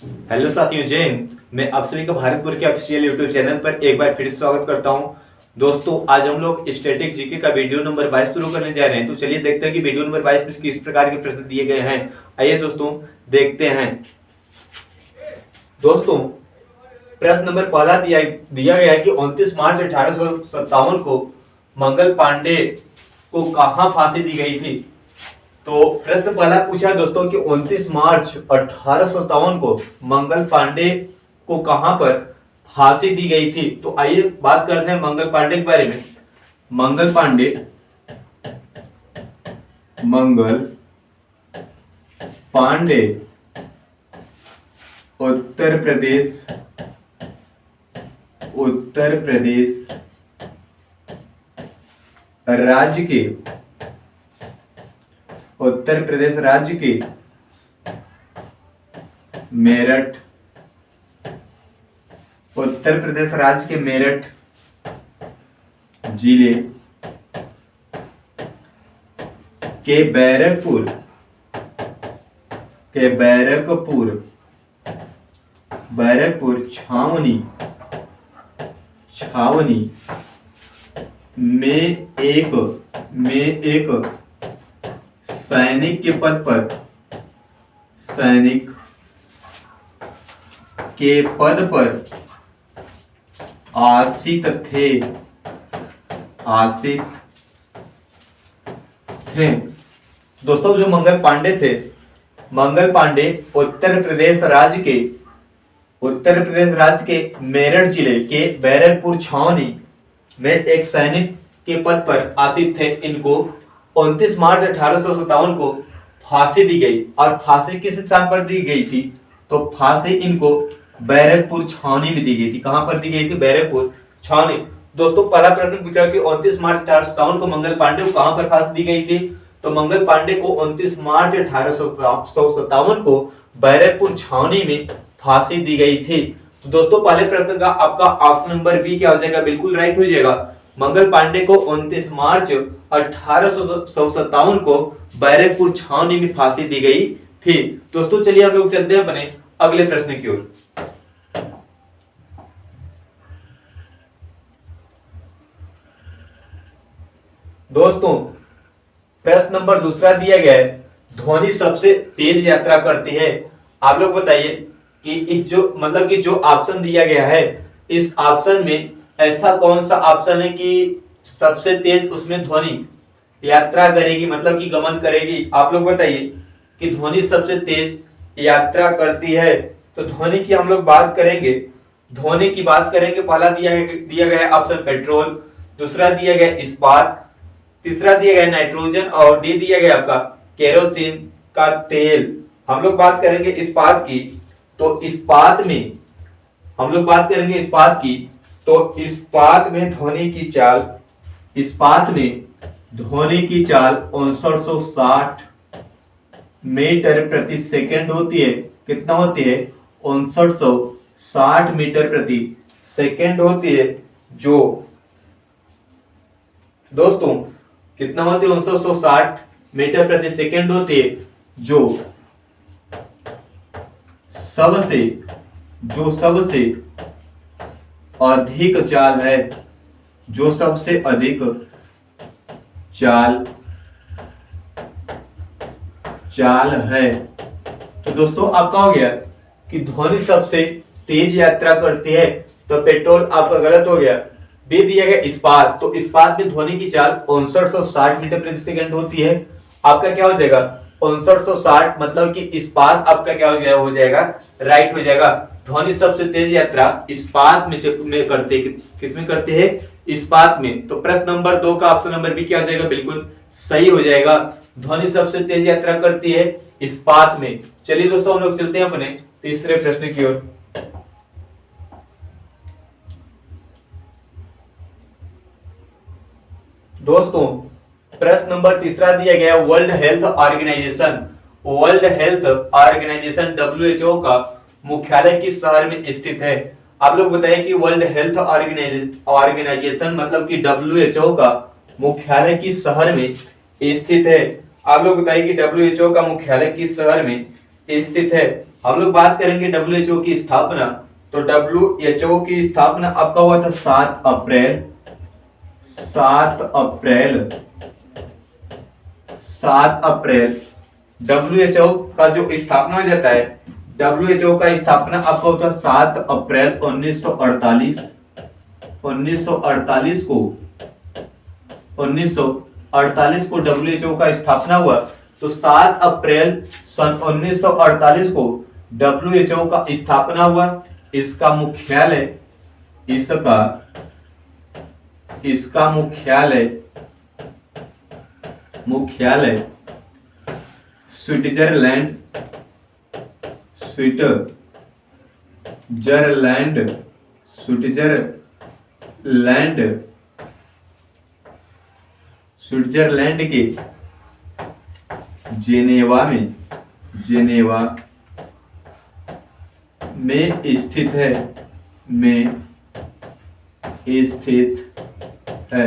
Hello साथियों, जय हिंद। मैं आप सभी का भारतपुर के ऑफिशियल यूट्यूब चैनल पर एक बार फिर स्वागत करता हूं। दोस्तों, आज हम लोग स्टैटिक जीके का वीडियो नंबर 22 शुरू करने जा रहे हैं। तो चलिए देखते हैं कि वीडियो नंबर 22 में किस प्रकार के प्रश्न दिए गए हैं। आइए दोस्तों देखते हैं। दोस्तों, प्रश्न नंबर पहला दिया गया है कि 29 मार्च 1857 को मंगल पांडे को कहाँ फांसी दी गई थी। तो प्रश्न पहला पूछा दोस्तों कि 29 मार्च 1857 को मंगल पांडे को कहां पर फांसी दी गई थी। तो आइए बात करते हैं मंगल पांडे के बारे में। मंगल पांडे उत्तर प्रदेश राज्य के मेरठ जिले के बैरकपुर छावनी में एक सैनिक के पद पर आसित थे। दोस्तों, जो मंगल पांडे थे, मंगल पांडे उत्तर प्रदेश राज्य के मेरठ जिले के बैरकपुर छावनी में एक सैनिक के पद पर आसित थे। इनको 29 मार्च 1857 को फांसी दी गई। और फांसी किस स्थान पर दी गई थी? तो फांसी इनको बैरकपुर छावनी में दी गई थी। कहां पर दी गई थी? बैरकपुर छावनी। दोस्तों, पहला प्रश्न पूछा कि 29 मार्च 1857 को मंगल पांडे को कहां पर फांसी दी गई थी। तो मंगल पांडे को 29 मार्च 1857 को बैरकपुर छावनी में फांसी दी गई थी। तो दोस्तों, पहले प्रश्न का आपका ऑप्शन नंबर बी क्या हो जाएगा? बिल्कुल राइट हो जाएगा। मंगल पांडे को 29 मार्च 1857 को बैरकपुर छावनी में फांसी दी गई थी। दोस्तों, चलिए हम लोग चलते हैं अपने अगले प्रश्न की ओर। दोस्तों, प्रश्न नंबर दूसरा दिया गया है, ध्वनि सबसे तेज यात्रा करती है। आप लोग बताइए कि इस जो ऑप्शन दिया गया है, इस ऑप्शन में ऐसा कौन सा ऑप्शन है कि सबसे तेज उसमें ध्वनि यात्रा करेगी, मतलब कि गमन करेगी। आप लोग बताइए कि ध्वनि सबसे तेज यात्रा करती है। तो ध्वनि की हम लोग बात करेंगे। पहला दिया गया ऑप्शन पेट्रोल, दूसरा दिया गया इस्पात, तीसरा दिया गया नाइट्रोजन और डी दिया गया आपका केरोसिन का तेल। हम लोग बात करेंगे इस्पात की। तो इस्पात में इस्पात में ध्वनि की चाल 5960 मीटर प्रति सेकंड होती है। कितना होती है? 5960 मीटर प्रति सेकंड होती है। जो दोस्तों कितना होती है? 5960 मीटर प्रति सेकंड होती है। जो सबसे अधिक चाल है। तो दोस्तों, आपका हो गया कि ध्वनि सबसे तेज यात्रा करती है। तो पेट्रोल आपका गलत हो गया। बी दिया गया इस्पात। तो इस्पात में ध्वनि की चाल 5960 मीटर प्रति सेकंड होती है। आपका क्या हो जाएगा? 5960, मतलब कि इस्पात आपका क्या हो जाएगा? राइट हो जाएगा। ध्वनि सबसे तेज यात्रा इस्पात में करते, किसमें करते हैं? इस्पात में। तो प्रश्न नंबर 2 का ऑप्शन नंबर बी क्या हो जाएगा? बिल्कुल सही हो जाएगा। ध्वनि सबसे तेज यात्रा करती है इस्पात में। चलिए दोस्तों, हम लोग चलते हैं अपने तीसरे प्रश्न की ओर। दोस्तों, प्रश्न नंबर तीसरा दिया गया, वर्ल्ड हेल्थ ऑर्गेनाइजेशन WHO का मुख्यालय किस शहर में स्थित है। आप लोग बताइए कि वर्ल्ड हेल्थ ऑर्गेनाइजेशन मतलब कि WHO का मुख्यालय किस शहर में स्थित है। आप लोग बताइए कि WHO का मुख्यालय किस शहर में स्थित है। हम लोग बात करेंगे डब्ल्यूएचओ की स्थापना, तो डब्ल्यूएचओ की स्थापना आपका हुआ था 7 अप्रैल डब्ल्यूएचओ का जो स्थापना हो जाता है, डब्ल्यूएचओ का स्थापना आपका होता है 7 अप्रैल 1948 1948 को डब्ल्यूएचओ का स्थापना हुआ। तो 7 अप्रैल सन 1948 को डब्ल्यूएचओ का स्थापना हुआ। इसका मुख्यालय स्विट्जरलैंड के जेनेवा में स्थित है।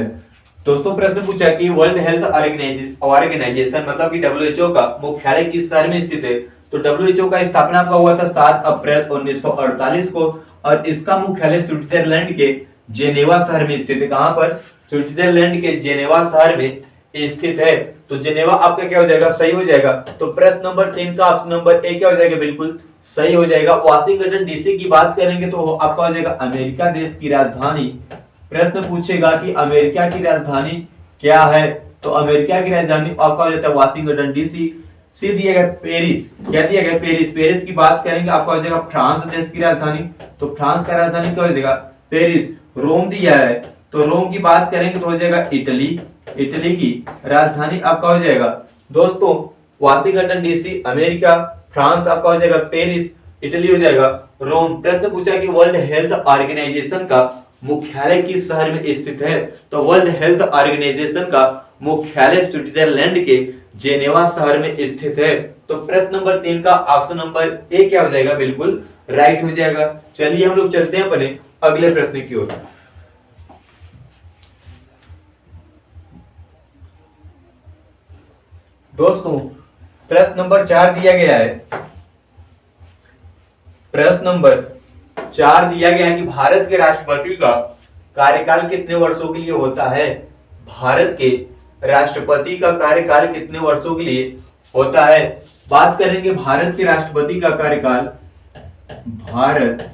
दोस्तों प्रश्न पूछा कि वर्ल्ड हेल्थ ऑर्गेनाइजेशन मतलब कि डब्ल्यूएचओ का मुख्यालय किस शहर में स्थित है। तो डब्ल्यूएचओ का स्थापना आपका हुआ था 7 अप्रैल 1948 को और इसका मुख्यालय स्विट्जरलैंड के जेनेवा शहर में स्थित है। कहां पर? स्विट्जरलैंड के जेनेवा शहर में स्थित है। तो जेनेवा आपका क्या हो जाएगा? सही हो जाएगा। तो प्रश्न नंबर 3 का ऑप्शन नंबर ए क्या हो जाएगा? बिल्कुल सही हो जाएगा। वाशिंगटन डीसी की बात करेंगे तो आपका हो जाएगा अमेरिका देश की राजधानी। प्रश्न पूछेगा कि अमेरिका की राजधानी क्या है, तो अमेरिका की राजधानी आपका हो जाता है वाशिंगटन डीसी। सी दिया गया पेरिस, क्या दिया गया? पेरिस। पेरिस की बात करेंगे आपका हो जाएगा फ्रांस देश की राजधानी। तो फ्रांस का राजधानी क्या हो जाएगा? पेरिस। रोम दिया है, तो रोम की बात करेंगे तो हो जाएगा इटली। इटली की राजधानी आपका हो जाएगा दोस्तों वाशिंगटन डीसी अमेरिका, फ्रांस आपका हो जाएगा पेरिस, इटली हो जाएगा रोम। प्रश्न पूछा कि वर्ल्ड हेल्थ ऑर्गेनाइजेशन का मुख्यालय किस शहर में स्थित है। तो वर्ल्ड हेल्थ ऑर्गेनाइजेशन का मुख्यालय स्विट्जरलैंड के जेनेवा शहर में स्थित है। तो प्रश्न नंबर 3 का ऑप्शन नंबर ए क्या हो जाएगा? बिल्कुल राइट हो जाएगा। चलिए हम लोग चलते हैं अपने अगले प्रश्न की ओर। दोस्तों प्रश्न नंबर 4 दिया गया है। प्रश्न नंबर 4 दिया गया है कि भारत के राष्ट्रपति का कार्यकाल कितने वर्षों के लिए होता है। भारत के राष्ट्रपति का कार्यकाल कितने वर्षों के लिए होता है। बात करेंगे भारत के राष्ट्रपति का कार्यकाल। भारत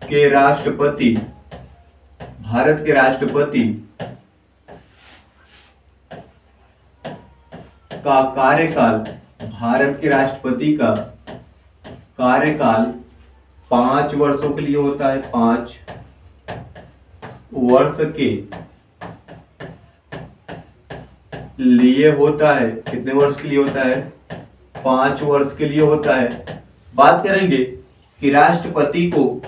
के राष्ट्रपति का कार्यकाल, भारत के राष्ट्रपति का कार्यकाल 5 वर्षों के लिए होता है। 5 वर्ष के लिए होता है। कितने वर्ष के लिए होता है? 5 वर्ष के लिए होता है। बात करेंगे कि राष्ट्रपति को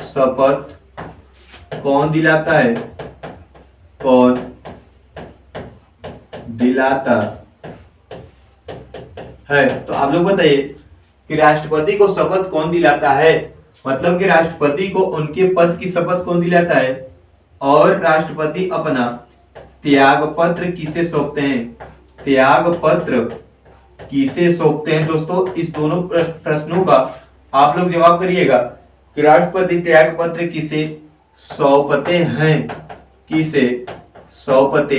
शपथ कौन दिलाता है? कौन दिलाता है? तो आप लोग बताइए कि राष्ट्रपति को शपथ कौन दिलाता है। मतलब कि राष्ट्रपति को उनके पद की शपथ कौन दिलाता है और राष्ट्रपति अपना त्याग पत्र किसे सौंपते हैं? त्याग पत्र किसे सौंपते हैं? दोस्तों इस दोनों प्रश्नों का आप लोग जवाब करिएगा कि राष्ट्रपति त्याग पत्र किसे सौंपते हैं, किसे सौंपते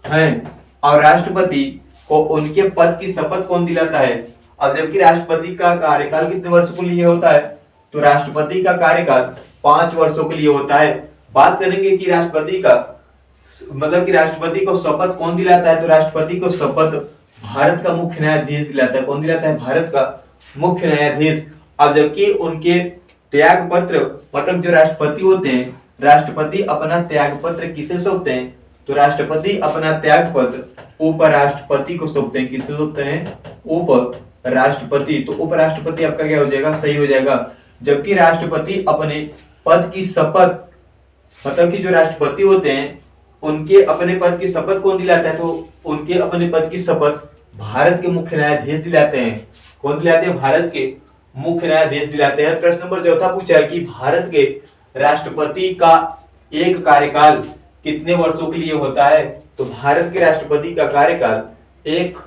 हैं और राष्ट्रपति को उनके पद की शपथ कौन दिलाता है। अब जबकि राष्ट्रपति का कार्यकाल कितने वर्षों के लिए होता है, तो राष्ट्रपति का कार्यकाल 5 वर्षों के लिए होता है। बात करेंगे कि राष्ट्रपति का मतलब कि राष्ट्रपति को शपथ कौन दिलाता है, तो राष्ट्रपति को शपथ भारत का मुख्य न्यायाधीश दिलाता है। कौन दिलाता है? भारत का मुख्य न्यायाधीश। अब जबकि उनके त्याग पत्र मतलब जो राष्ट्रपति होते हैं, राष्ट्रपति अपना त्याग पत्र किसे सौंपते हैं, तो राष्ट्रपति अपना त्याग पत्र उपराष्ट्रपति को सौंपते हैं। किसे सौंपते हैं? उपराष्ट्रपति। तो उपराष्ट्रपति आपका क्या हो जाएगा? सही हो जाएगा। जबकि राष्ट्रपति अपने पद की शपथ मतलब कि जो राष्ट्रपति होते हैं उनके अपने पद की शपथ कौन दिलाता है, तो उनके अपने पद की शपथ भारत के मुख्य न्यायाधीश दिलाते हैं। कौन दिलाते हैं? भारत के मुख्य न्यायाधीश दिलाते हैं। प्रश्न नंबर 4 पूछा है कि भारत के राष्ट्रपति का एक कार्यकाल कितने वर्षों के लिए होता है? तो भारत के राष्ट्रपति का कार्यकाल एक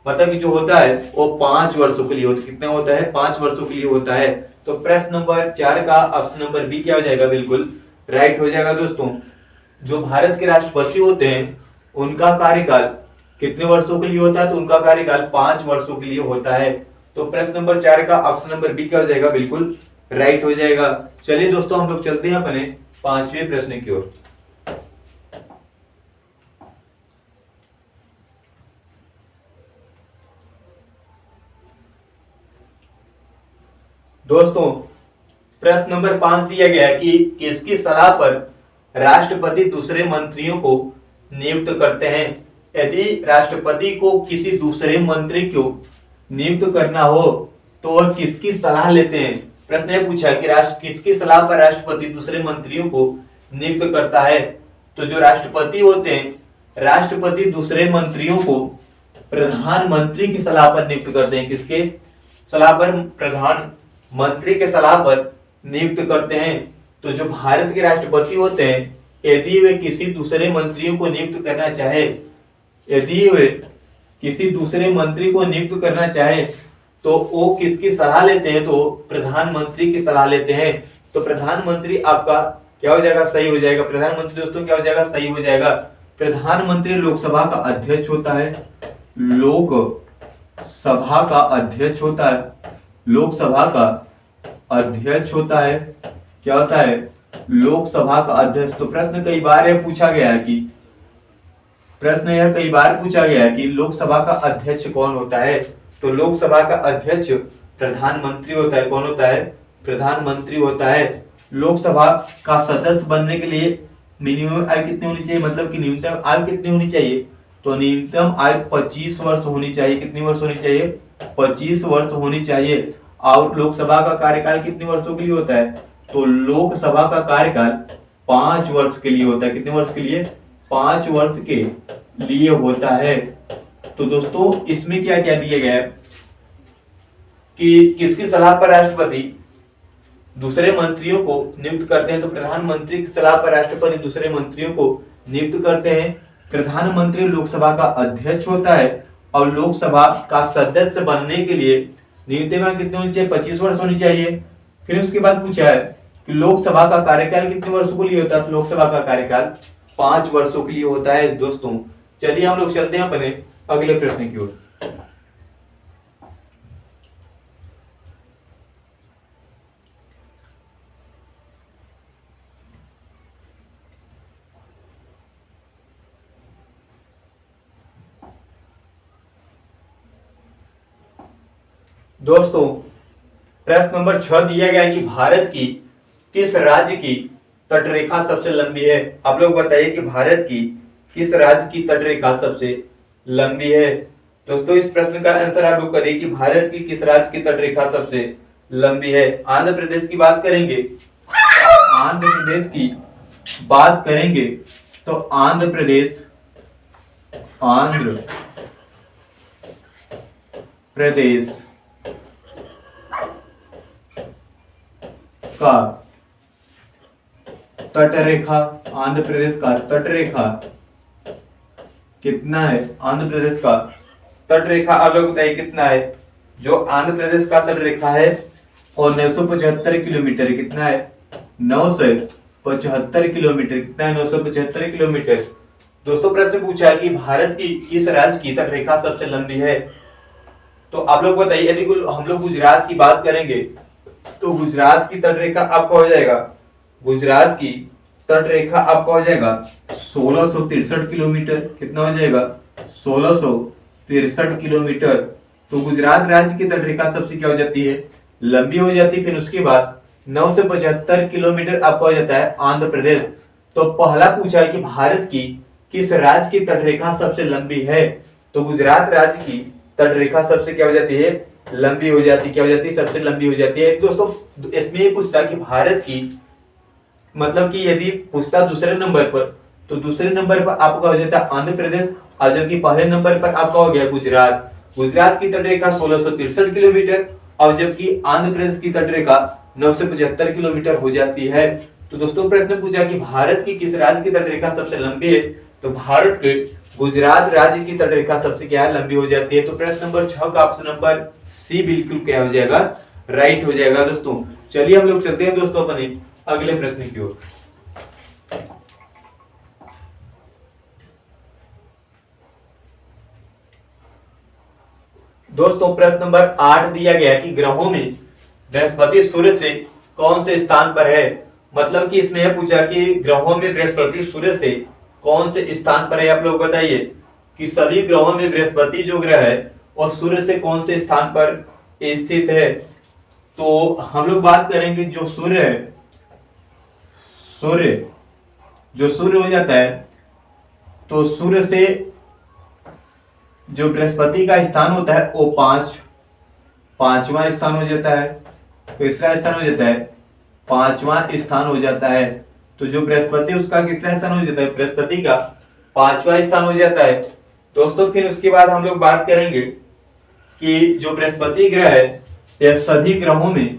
मतलब कि जो होता है वो 5 वर्षों के लिए होता है। कितना होता है? 5 वर्षों के लिए होता है। तो प्रश्न नंबर 4 का ऑप्शन नंबर बी क्या हो जाएगा? बिल्कुल राइट हो जाएगा दोस्तों। जो भारत के राष्ट्रपति होते हैं उनका कार्यकाल कितने वर्षों के लिए होता है? तो उनका कार्यकाल 5 वर्षों के लिए होता है। तो प्रश्न नंबर 4 का ऑप्शन नंबर बी क्या हो जाएगा? बिल्कुल राइट हो जाएगा। चलिए दोस्तों हम लोग चलते हैं अपने 5वें प्रश्न की ओर। दोस्तों प्रश्न नंबर 5 दिया गया है कि किसकी सलाह पर राष्ट्रपति दूसरे मंत्रियों को नियुक्त करते हैं? यदि राष्ट्रपति को किसी दूसरे मंत्री को नियुक्त करना हो तो वह किसकी सलाह लेते हैं? प्रश्न यह पूछा कि किसकी सलाह पर राष्ट्रपति दूसरे मंत्रियों को नियुक्त करता है? तो जो राष्ट्रपति होते हैं, राष्ट्रपति दूसरे मंत्रियों को प्रधानमंत्री की सलाह पर नियुक्त करते हैं। किसके सलाह पर? प्रधानमंत्री के सलाह पर नियुक्त करते हैं। तो जो भारत के राष्ट्रपति होते हैं, यदि वे किसी दूसरे मंत्रियों को नियुक्त करना चाहे, यदि वे किसी दूसरे मंत्री को नियुक्त करना चाहे तो वो किसकी सलाह लेते हैं? तो प्रधानमंत्री की सलाह लेते हैं। तो प्रधानमंत्री आपका क्या हो जाएगा? सही हो जाएगा। प्रधानमंत्री दोस्तों क्या हो जाएगा? सही हो जाएगा। प्रधानमंत्री लोकसभा का अध्यक्ष होता है। लोकसभा का अध्यक्ष होता है। लोकसभा का अध्यक्ष होता है। क्या होता है? लोकसभा का अध्यक्ष। तो प्रश्न कई बार यह पूछा गया है कि लोकसभा का अध्यक्ष कौन होता है? तो लोकसभा का अध्यक्ष प्रधानमंत्री होता है। कौन होता है? प्रधानमंत्री होता है। लोकसभा का सदस्य बनने के लिए मिनिमम आयु कितनी होनी चाहिए? मतलब कि न्यूनतम आयु कितनी होनी चाहिए? तो न्यूनतम आयु 25 वर्ष होनी चाहिए। कितनी वर्ष होनी चाहिए? 25 वर्ष होनी चाहिए। और लोकसभा का कार्यकाल कितने वर्षों के लिए होता है? तो लोकसभा का कार्यकाल 5 वर्ष के लिए होता है। कितने वर्ष के लिए? 5 वर्ष के लिए होता है। तो दोस्तों इसमें क्या क्या दिया गया है कि किसकी सलाह पर राष्ट्रपति दूसरे मंत्रियों को नियुक्त करते हैं? तो प्रधानमंत्री की सलाह पर राष्ट्रपति दूसरे मंत्रियों को नियुक्त करते हैं। प्रधानमंत्री लोकसभा का अध्यक्ष होता है और लोकसभा का सदस्य बनने के लिए न्यूनतम आयु कितनी होनी चाहिए? 25 वर्ष होनी चाहिए। फिर उसके बाद पूछा है कि लोकसभा का कार्यकाल कितने वर्षों के लिए होता है? तो लोकसभा का कार्यकाल 5 वर्षों के लिए होता है। दोस्तों चलिए हम लोग चलते हैं अपने अगले प्रश्न की ओर। दोस्तों प्रश्न नंबर 6 दिया गया है कि भारत की किस राज्य की तटरेखा सबसे लंबी है? आप लोग बताइए कि भारत की किस राज्य की तटरेखा सबसे लंबी है? दोस्तों इस प्रश्न का आंसर आप लोग करिए कि भारत की किस राज्य की तटरेखा सबसे लंबी है। आंध्र प्रदेश की बात करेंगे, आंध्र प्रदेश की बात करेंगे तो आंध्र प्रदेश का तटरेखा, आंध्र प्रदेश का तटरेखा कितना है? आंध्र प्रदेश का तटरेखा आप लोग बताइए कितना है? जो आंध्र प्रदेश का तटरेखा है और 975 किलोमीटर। कितना है? 975 किलोमीटर। कितना है? 975 किलोमीटर। दोस्तों प्रश्न पूछा है कि भारत की किस राज्य की तटरेखा सबसे लंबी है? तो आप लोग बताइए। यदि हम लोग गुजरात की बात करेंगे तो गुजरात की तटरेखा आपका हो जाएगा, गुजरात की तटरेखा आपका हो जाएगा 1663 किलोमीटर। कितना हो जाएगा? 1663 किलोमीटर। तो गुजरात राज्य की तटरेखा सबसे क्या हो जाती है? लंबी हो जाती है। फिर उसके बाद 975 किलोमीटर आपका हो जाता है आंध्र प्रदेश। तो पहला पूछा है कि भारत की किस राज्य की तटरेखा सबसे लंबी है? तो गुजरात राज्य की तटरेखा सबसे क्या हो जाती है? लंबी हो जाती। क्या हो जाती है? सबसे लंबी हो जाती है। दोस्तों इसमें ये पूछता कि भारत की मतलब कि यदि पूछता दूसरे नंबर पर, तो दूसरे नंबर पर आपका हो जाता है आंध्र प्रदेश, और जबकि पहले नंबर पर आपका हो गया गुजरात। गुजरात की तटरेखा 1663 किलोमीटर और जबकि आंध्र प्रदेश की तटरेखा 975 किलोमीटर हो जाती है। तो दोस्तों प्रश्न पूछा कि भारत की किस राज्य की तटरेखा सबसे लंबी है, तो भारत के गुजरात राज्य की तटरेखा सबसे क्या है, लंबी हो जाती है। तो प्रश्न नंबर 6 का ऑप्शन नंबर सी बिल्कुल क्या हो जाएगा, राइट हो जाएगा दोस्तों। चलिए हम लोग चलते हैं दोस्तों अपने अगले प्रश्न की ओर। दोस्तों प्रश्न नंबर 8 दिया गया है कि ग्रहों में बृहस्पति सूर्य से कौन से स्थान पर है। मतलब कि इसमें यह पूछा कि ग्रहों में बृहस्पति सूर्य से कौन से स्थान पर है। आप लोग बताइए कि सभी ग्रहों में बृहस्पति जो ग्रह है और सूर्य से कौन से स्थान पर स्थित है। तो हम लोग बात करेंगे जो सूर्य है, जो सूर्य हो जाता है, तो सूर्य से जो बृहस्पति का स्थान होता है वो पांचवा स्थान हो जाता है। तीसरा स्थान हो जाता है, पांचवा स्थान हो जाता है। तो जो बृहस्पति उसका किसरा स्थान हो जाता है, बृहस्पति का पांचवा स्थान हो जाता है दोस्तों। फिर उसके बाद हम लोग बात करेंगे कि जो बृहस्पति ग्रह है यह सभी ग्रहों में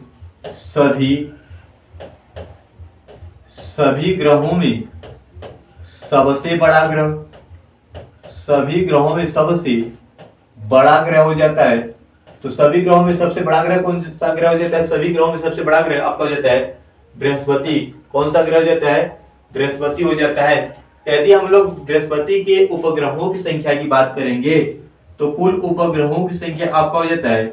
सबसे बड़ा ग्रह, सभी ग्रहों में सबसे बड़ा ग्रह हो जाता है। तो सभी ग्रहों में सबसे बड़ा ग्रह कौन सा ग्रह हो जाता है, सभी ग्रहों में सबसे बड़ा ग्रह आपका हो जाता है बृहस्पति। कौन सा ग्रह हो जाता है, बृहस्पति हो जाता है। यदि हम लोग बृहस्पति के उपग्रहों की संख्या की बात करेंगे तो कुल उपग्रहों की संख्या आपका हो जाता है,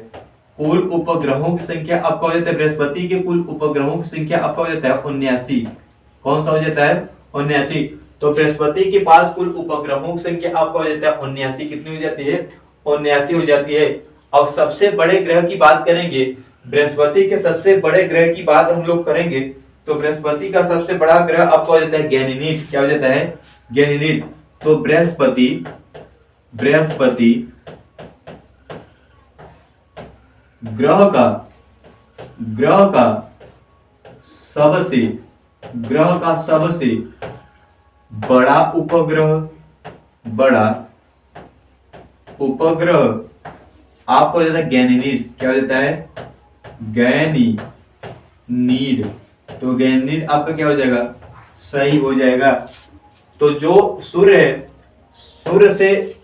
कुल उपग्रहों की संख्या आपका हो जाता है, बृहस्पति के कुल उपग्रहों की संख्या आपका हो जाता है 79। कौन सा हो जाता है, 79। तो बृहस्पति के पास कुल उपग्रहों की संख्या आपका हो जाता है 79। कितनी हो जाती है, 79 हो जाती है। और सबसे बड़े ग्रह की बात करेंगे, बृहस्पति के सबसे बड़े ग्रह की बात हम लोग करेंगे तो बृहस्पति का सबसे बड़ा ग्रह आपका हो जाता है गैनीमेड। क्या हो जाता है, गैनीमेड। तो बृहस्पति ग्रह का सबसे बड़ा उपग्रह आपको हो जाता है गैनीमेड। क्या हो जाता है, गैनीमेड। तो गैनीमेड आपका क्या हो जाएगा, सही हो जाएगा। तो जो सूर्य है, सूर्य से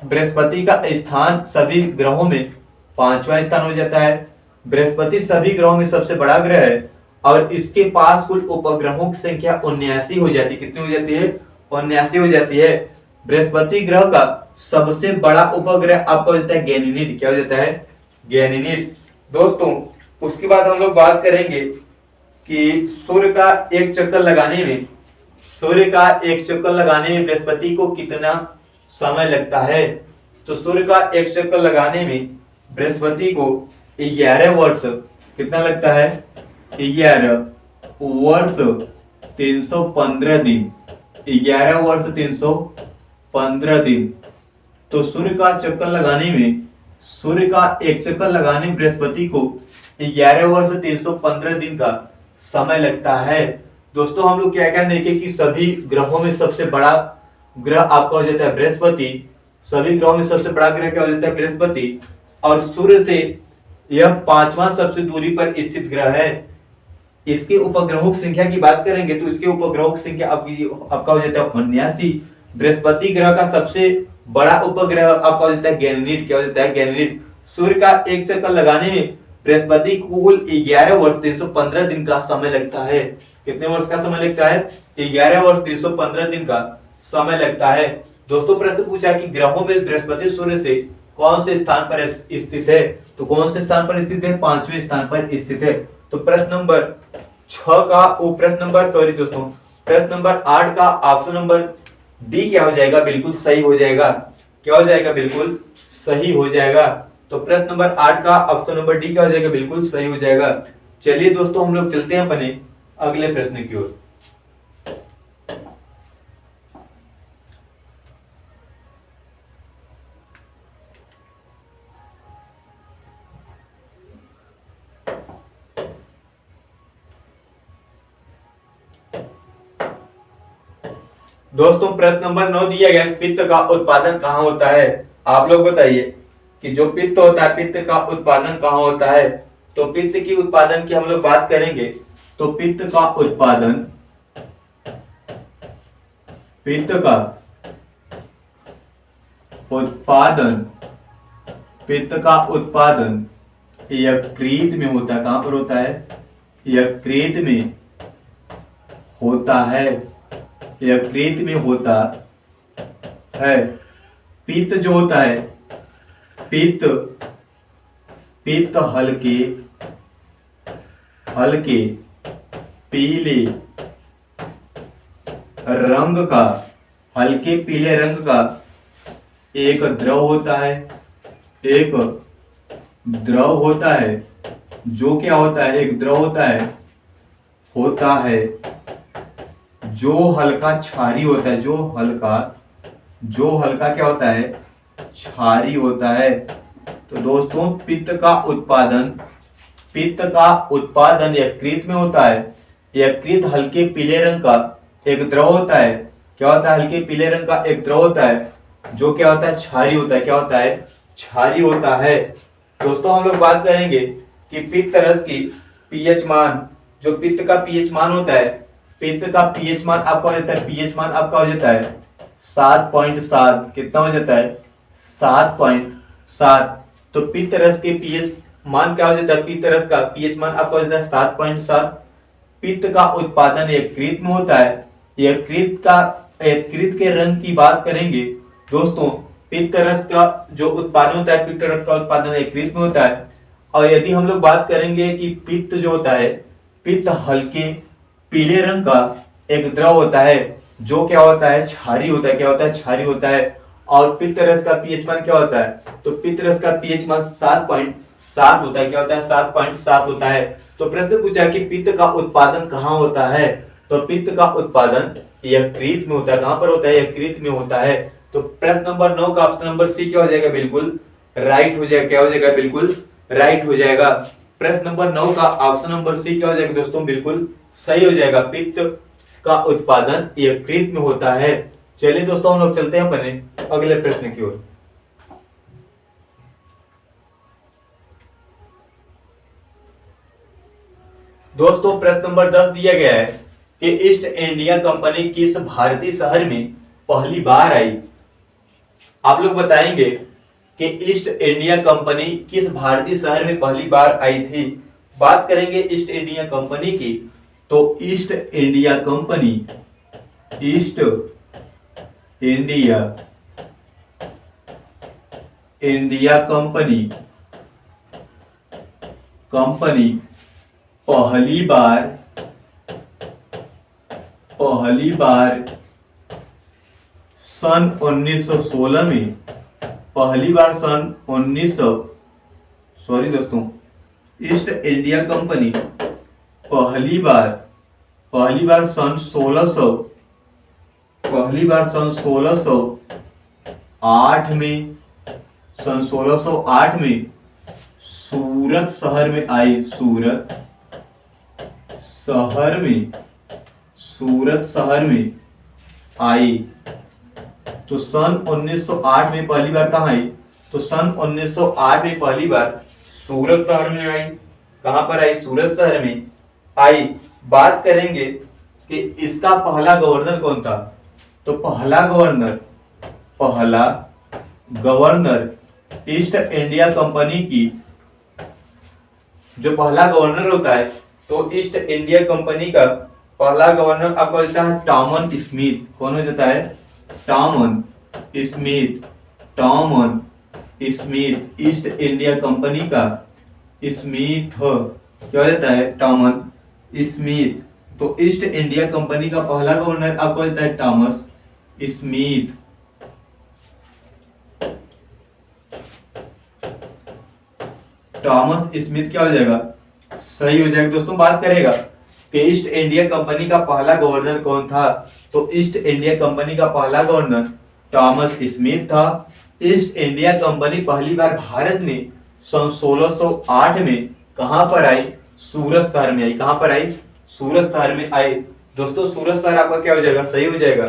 बृहस्पति का स्थान सभी ग्रहों में पांचवा स्थान हो जाता है। बृहस्पति सभी ग्रहों में सबसे बड़ा ग्रह है और इसके पास कुल उपग्रहों की संख्या 79 हो जाती है। कितनी हो जाती है, 79 हो जाती है। बृहस्पति ग्रह का सबसे बड़ा उपग्रह आपका हो जाता है गैनीमेड। क्या हो जाता है, गैनीमेड दोस्तों। उसके बाद हम लोग बात करेंगे कि सूर्य का एक चक्कर लगाने में बृहस्पति को कितना समय लगता है। तो सूर्य का एक चक्कर लगाने में बृहस्पति को 11 वर्ष कितना लगता है, 11 वर्ष 315 दिन, 11 वर्ष 315 दिन। तो सूर्य का एक चक्कर लगाने में बृहस्पति को 11 वर्ष 315 दिन का समय लगता है। दोस्तों हम लोग क्या क्या देखें कि सभी ग्रहों में सबसे बड़ा ग्रह आपका हो जाता है बृहस्पति। सभी ग्रहों में सबसे बड़ा ग्रह क्या हो जाता है, बृहस्पति। और सूर्य से यह पांचवा सबसे दूरी पर स्थित ग्रह है। इसके उपग्रहों की संख्या की बात करेंगे तो इसके उपग्रहों की संख्या आपका हो जाता है 79। बृहस्पति ग्रह का सबसे बड़ा उपग्रह आपका हो जाता है गैनीमेड। क्या हो जाता है, गैनीमेड। सूर्य का एक चक्कर लगाने में बृहस्पति को कुल 11 वर्ष 315 दिन का समय लगता है। कितने वर्ष का समय लगता है, 11 वर्ष 315 दिन का समय लगता है। दोस्तों प्रश्न पूछा कि ग्रहों में बृहस्पति सूर्य से कौन से स्थान पर स्थित है। तो कौन से स्थान पर स्थित है, पांचवें स्थान पर स्थित है। तो प्रश्न नंबर 8 का ऑप्शन नंबर डी क्या हो जाएगा, बिल्कुल सही हो जाएगा। क्या हो जाएगा, बिल्कुल सही हो जाएगा। तो प्रश्न नंबर 8 का ऑप्शन नंबर डी क्या हो जाएगा, बिल्कुल सही हो जाएगा। चलिए दोस्तों हम लोग चलते हैं अपने अगले प्रश्न की ओर। दोस्तों प्रश्न नंबर 9 दिया गया, पित्त का उत्पादन कहाँ होता है। आप लोग बताइए कि जो पित्त होता है, पित्त का उत्पादन कहाँ होता है। तो पित्त की उत्पादन की हम लोग बात करेंगे तो पित्त का उत्पादन, पित्त का उत्पादन, पित्त का उत्पादन यकृत में होता है। कहां पर होता है? यकृत में होता है, यकृत में होता है। पित्त जो होता है, पित्त, पित्त हल्के, हल्के पीले रंग का, हल्के पीले रंग का एक द्रव होता है, एक द्रव होता है। जो क्या होता है? एक द्रव होता है, होता है जो हल्का क्षारी होता है, जो हल्का, जो हल्का क्या होता है? क्षारी होता है। तो दोस्तों पित्त का उत्पादन, पित्त का उत्पादन यकृत में होता है। यकृत हल्के पीले रंग का एक द्रव होता है। क्या होता है? हल्के पीले रंग का एक द्रव होता है जो क्या होता है? क्षारी होता है। क्या होता है? क्षारी होता है। दोस्तों हम लोग बात करेंगे कि पित्त रस की पीएच मान, जो पित्त का पीएच मान होता है, पित्त का पीएच मान आपका हो जाता है, पीएच मान आपका हो जाता है 7.7। कितना हो जाता है? 7.7। तो पित्त रस के पीएच मान क्या हो जाता है? पित्त रस का पीएच मान आपका हो जाता है 7.7। पित्त का उत्पादन यकृत में होता है। यकृत का, यकृत के रंग की बात करेंगे दोस्तों, पित्त रस का जो उत्पादन होता है, पित्त रस का उत्पादन यकृत में होता है। और यदि हम लोग बात करेंगे कि पित्त जो होता है, पित्त हल्के पीले रंग का एक द्रव होता है जो क्या होता है? क्षारी होता है। क्या होता है? क्षारी होता है। और पित्त रस का पीएच मान क्या होता है? तो पित्त रस का पीएच मान 7.7 होता है। क्या होता है? 7.7 होता है। तो प्रश्न पूछा कि पित्त का उत्पादन कहाँ होता है? तो पित्त का उत्पादन यकृत में होता है। कहां पर होता है? यकृत में होता है। तो प्रश्न नंबर 9 का ऑप्शन नंबर सी क्या हो जाएगा? बिल्कुल राइट हो जाएगा। क्या हो जाएगा? बिल्कुल राइट हो जाएगा। प्रश्न नंबर 9 का ऑप्शन नंबर सी क्या हो जाएगा दोस्तों? बिल्कुल सही हो जाएगा। पित्त का उत्पादन यकृत में होता है। चलिए दोस्तों हम लोग चलते हैं अपने अगले प्रश्न की ओर। दोस्तों प्रश्न नंबर 10 दिया गया है कि ईस्ट इंडिया कंपनी किस भारतीय शहर में पहली बार आई? आप लोग बताएंगे कि ईस्ट इंडिया कंपनी किस भारतीय शहर में पहली बार आई थी। बात करेंगे ईस्ट इंडिया कंपनी की, तो east India company, east India, India company, company पहली बार सन 1916 में, पहली बार सन 1900, सॉरी दोस्तों, ईस्ट इंडिया कंपनी पहली बार सन 1600, पहली बार सन 1608 में, सन 1608 में सूरत शहर में आई। सूरत शहर में आई। तो सन 1908 में पहली बार कहाँ आई? तो सन 1908 में पहली बार सूरत शहर में आई। कहां पर आई? सूरत शहर में आई। बात करेंगे कि इसका पहला गवर्नर कौन था? तो पहला गवर्नर ईस्ट इंडिया कंपनी की, जो पहला गवर्नर होता है, तो ईस्ट इंडिया कंपनी का पहला गवर्नर आपको होता है टॉमन स्मिथ। कौन हो जाता है? टॉमन स्मिथ। ईस्ट इंडिया कंपनी का स्मिथ क्या हो जाता है? टॉमन स्मिथ। तो ईस्ट इंडिया कंपनी का पहला गवर्नर आपको होता है टॉमस स्मिथ। टॉमस स्मिथ क्या हो जाएगा? सही हो जाएगा। दोस्तों बात करेगा कि ईस्ट इंडिया कंपनी का पहला गवर्नर कौन था? तो ईस्ट इंडिया कंपनी का पहला गवर्नर टॉमस स्मिथ था। ईस्ट इंडिया कंपनी पहली बार भारत में सन 1608 में कहां पर आई? सूरत शहर में आई। कहां पर आई? सूरत शहर में आई। दोस्तों सूरत शहर आपका क्या हो जाएगा? सही हो जाएगा।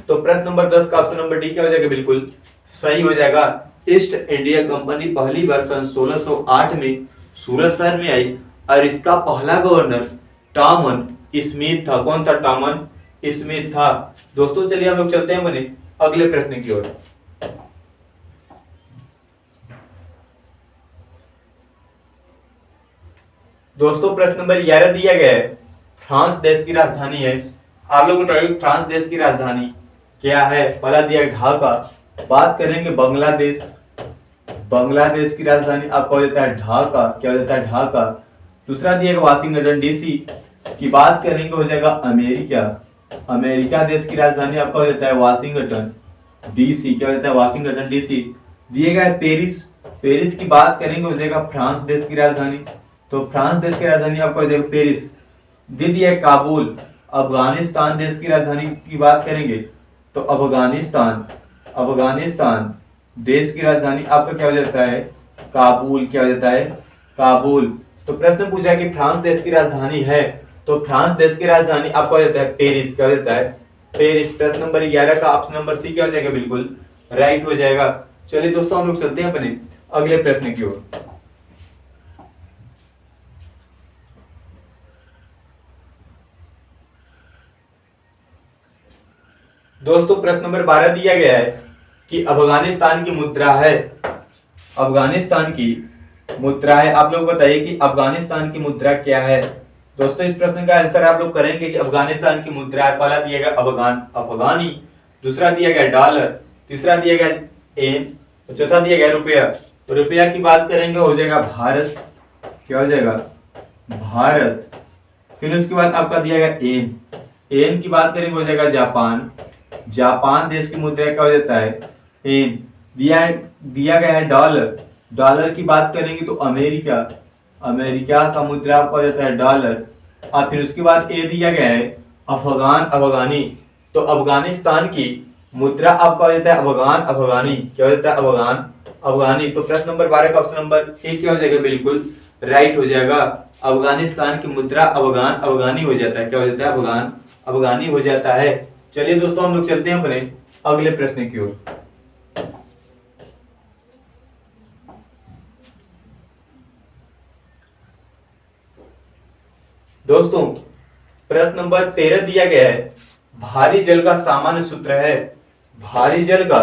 तो प्रश्न नंबर 10 का ऑप्शन नंबर डी क्या हो जाएगा? बिल्कुल सही हो जाएगा। ईस्ट इंडिया कंपनी पहली बार सन 1608 में सूरत शहर में आई और इसका पहला गवर्नर टॉमन स्मिथ था। कौन था? टॉमन स्मिथ था। दोस्तों चलिए हम लोग चलते हैं बने अगले प्रश्न की ओर। दोस्तों प्रश्न नंबर 11 दिया गया है, फ्रांस देश की राजधानी है। आप लोग बताइए फ्रांस देश की राजधानी क्या है? पहला दिया ढाका। बात करेंगे बांग्लादेश, बांग्लादेश की राजधानी आपको हो जाता है ढाका। क्या हो जाता है? ढाका। दूसरा दिया वाशिंगटन डीसी की बात करेंगे हो जाएगा अमेरिका, अमेरिका देश की राजधानी आपका हो जाता है वाशिंगटन डीसी। क्या हो जाता है? Washington DC. दिएगा है पेरिस, पेरिस की बात करेंगे हो जाएगा फ्रांस देश की राजधानी, तो फ्रांस देश की राजधानी आपको हो जाएगा पेरिस। दे दिया है काबुल, अफगानिस्तान देश की राजधानी की बात करेंगे तो अफगानिस्तान, अफगानिस्तान देश की राजधानी आपका क्या हो जाता है? काबुल। क्या हो जाता है? काबुल। तो प्रश्न पूछा कि फ्रांस देश की राजधानी है, तो फ्रांस देश की राजधानी आपका हो जाता है पेरिस। क्या हो जाता है? पेरिस। प्रश्न नंबर 11 का ऑप्शन नंबर सी क्या हो जाएगा? बिल्कुल राइट हो जाएगा। चलिए दोस्तों हम लोग चलते हैं अपने अगले प्रश्न की ओर। दोस्तों प्रश्न नंबर 12 दिया गया है कि अफगानिस्तान की मुद्रा है, अफगानिस्तान की मुद्रा है। आप लोग बताइए कि अफगानिस्तान की मुद्रा क्या है? दोस्तों इस प्रश्न का आंसर आप लोग करेंगे कि अफगानिस्तान की मुद्रा है। पहला दिया गया अफगान, अफगानी। दूसरा दिया गया डॉलर। तीसरा दिया गया एन। चौथा दिया गया रुपया। तो रुपया की बात करेंगे हो जाएगा भारत। क्या हो जाएगा? भारत। फिर उसके बाद आपका दिया गया एन, एन की बात करेंगे हो जाएगा जापान, जापान देश की मुद्रा क्या हो जाता है? एन। दिया गया है डॉलर, डॉलर की बात करेंगे तो अमेरिका, अमेरिका का मुद्रा आपका हो जाता है डॉलर। और फिर उसके बाद ए दिया गया है अफगान, अफगानी। तो अफगानिस्तान की मुद्रा आपका हो जाता है अफगान, अफगानी। क्या हो जाता है? अफगान, अफगानी। तो प्रश्न नंबर 12 का ऑप्शन नंबर ए क्या हो जाएगा? बिल्कुल राइट हो जाएगा। अफगानिस्तान की मुद्रा अफगान, अफगानी हो जाता है। क्या हो जाता है? अफगान, अफगानी हो जाता है। चलिए दोस्तों हम लोग चलते हैं अपने अगले प्रश्न की ओर। दोस्तों प्रश्न नंबर 13 दिया गया है, भारी जल का सामान्य सूत्र है, भारी जल का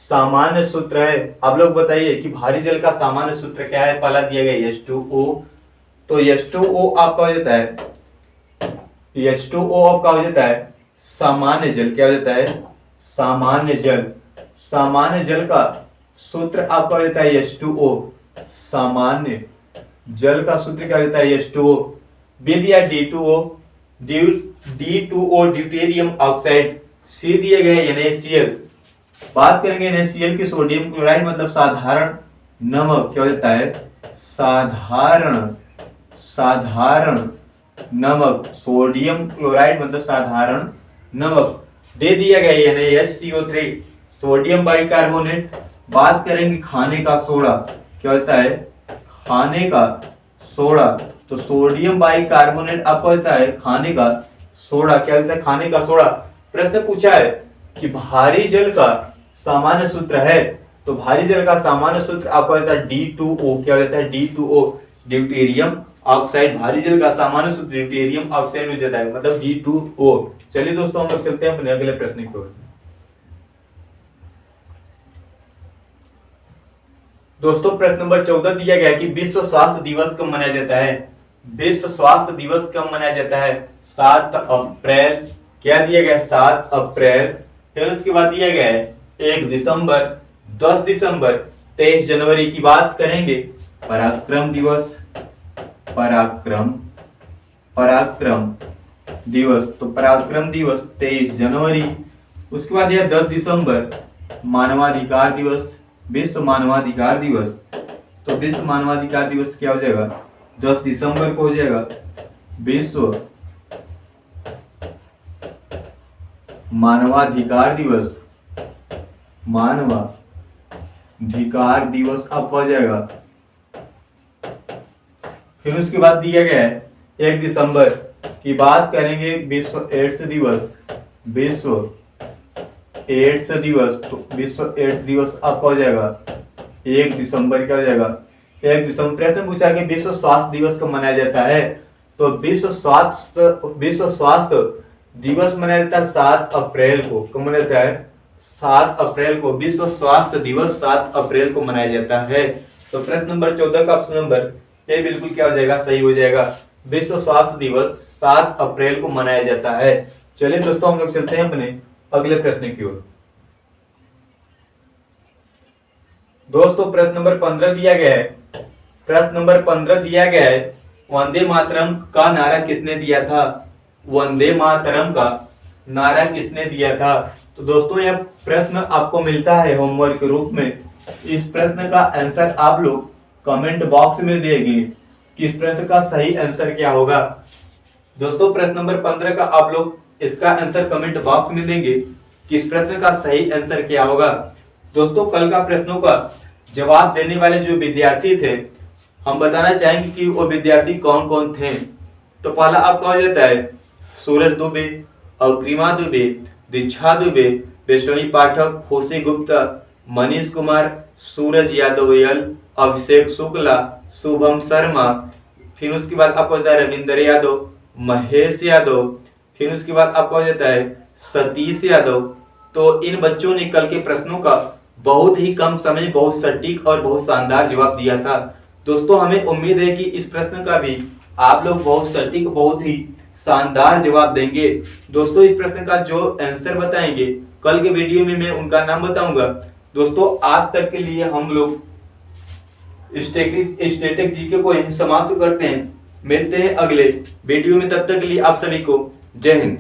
सामान्य सूत्र है। आप लोग बताइए कि भारी जल का सामान्य सूत्र क्या है? पहला दिया गया H2O। तो H2O आपका हो जाता है, H2O आपका हो जाता है सामान्य जल। क्या हो जाता है? सामान्य जल। सामान्य जल का सूत्र आपका हो जाता है H2O, सामान्य जल का सूत्र क्या होता है? H2O। बी दिया D2O, D2O ड्यूटेरियम ऑक्साइड। सी दिए गए NaCl। बात करेंगे NaCl की, सोडियम क्लोराइड मतलब साधारण नमक। क्या हो जाता है? साधारण, साधारण नमक। सोडियम क्लोराइड मतलब साधारण नमक। दे दिया गया NaHCO3, सोडियम बाइकार्बोनेट। बात करेंगे खाने का सोडा। क्या होता है? खाने का सोडा। तो सोडियम बाइकार्बोनेट आपको होता है खाने का सोडा। क्या होता है? खाने का सोडा। प्रश्न पूछा है कि भारी जल का सामान्य सूत्र है, तो भारी जल का सामान्य सूत्र आपको होता है D2O। क्या होता है? D2O deuterium oxide. भारी जल का सामान्य सूत्र ड्यूटेरियम ऑक्साइड हो जाता है, मतलब D2O। चलिए दोस्तों हम लोग चलते हैं अपने अगले प्रश्न की ओर। दोस्तों प्रश्न नंबर 14 दिया गया कि विश्व स्वास्थ्य दिवस कब मनाया जाता है? विश्व स्वास्थ्य दिवस कब मनाया जाता है? 7 अप्रैल। क्या दिया गया? 7 अप्रैल। फिर उसके बाद दिया गया है 1 दिसंबर, 10 दिसंबर, 23 जनवरी की बात करेंगे पराक्रम दिवस, पराक्रम, पराक्रम दिवस। तो पराक्रम दिवस 23 जनवरी। उसके बाद यह 10 दिसंबर मानवाधिकार दिवस, विश्व मानवाधिकार दिवस। तो विश्व मानवाधिकार दिवस क्या हो जाएगा? 10 दिसंबर को हो जाएगा विश्व मानवाधिकार दिवस, मानवाधिकार दिवस अब हो जाएगा। फिर उसके बाद दिया गया है 1 दिसंबर की बात करेंगे विश्व एड्स दिवस, विश्व एड्स दिवस। तो विश्व एड्स दिवस आपका हो जाएगा 1 दिसंबर। क्या हो जाएगा? 1 दिसंबर। प्रश्न पूछा कि विश्व स्वास्थ्य दिवस कब मनाया जाता है? तो विश्व स्वास्थ्य दिवस मनाया जाता है 7 अप्रैल को। कब मनाया जाता है? 7 अप्रैल को विश्व स्वास्थ्य दिवस 7 अप्रैल को मनाया जाता है। तो प्रश्न नंबर 14 का ऑप्शन नंबर ए बिल्कुल क्या हो जाएगा? सही हो जाएगा। विश्व स्वास्थ्य दिवस 7 अप्रैल को मनाया जाता है। चलिए दोस्तों हम लोग चलते हैं अपने अगले प्रश्न की ओर। दोस्तों प्रश्न नंबर 15 दिया गया है। प्रश्न नंबर 15 दिया गया है, वंदे मातरम का नारा किसने दिया था? वंदे मातरम का नारा किसने दिया था? तो दोस्तों यह प्रश्न आपको मिलता है होमवर्क के रूप में। इस प्रश्न का आंसर आप लोग कमेंट बॉक्स में देंगे कि इस प्रश्न का सही आंसर क्या होगा। दोस्तों प्रश्न नंबर 15 का आप लोग इसका आंसर कमेंट बॉक्स में देंगे कि इस प्रश्न का सही आंसर क्या होगा। दोस्तों कल का प्रश्नों का जवाब देने वाले जो विद्यार्थी थे, हम बताना चाहेंगे कि वो विद्यार्थी कौन कौन थे। तो पहला आपका हो जाता है सूरज दुबे, अग्रिमा दुबे, दीक्षा दुबे, वैष्णवी पाठक, खुशी गुप्ता, मनीष कुमार, सूरज यादवयल, अभिषेक शुक्ला, शुभम शर्मा, फिर उसके बाद आपको हो जाता है रविंद्र यादव, महेश यादव, फिर उसके बाद आपको हो जाता है सतीश यादव। तो इन बच्चों ने कल के प्रश्नों का बहुत ही कम समय बहुत सटीक और बहुत शानदार जवाब दिया था। दोस्तों हमें उम्मीद है कि इस प्रश्न का भी आप लोग बहुत सटीक बहुत ही शानदार जवाब देंगे। दोस्तों इस प्रश्न का जो आंसर बताएंगे कल के वीडियो में मैं उनका नाम बताऊंगा। दोस्तों आज तक के लिए हम लोग स्टैटिक जीके को यहीं समाप्त करते हैं। मिलते हैं अगले वीडियो में, तब तक के लिए आप सभी को जय हिंद।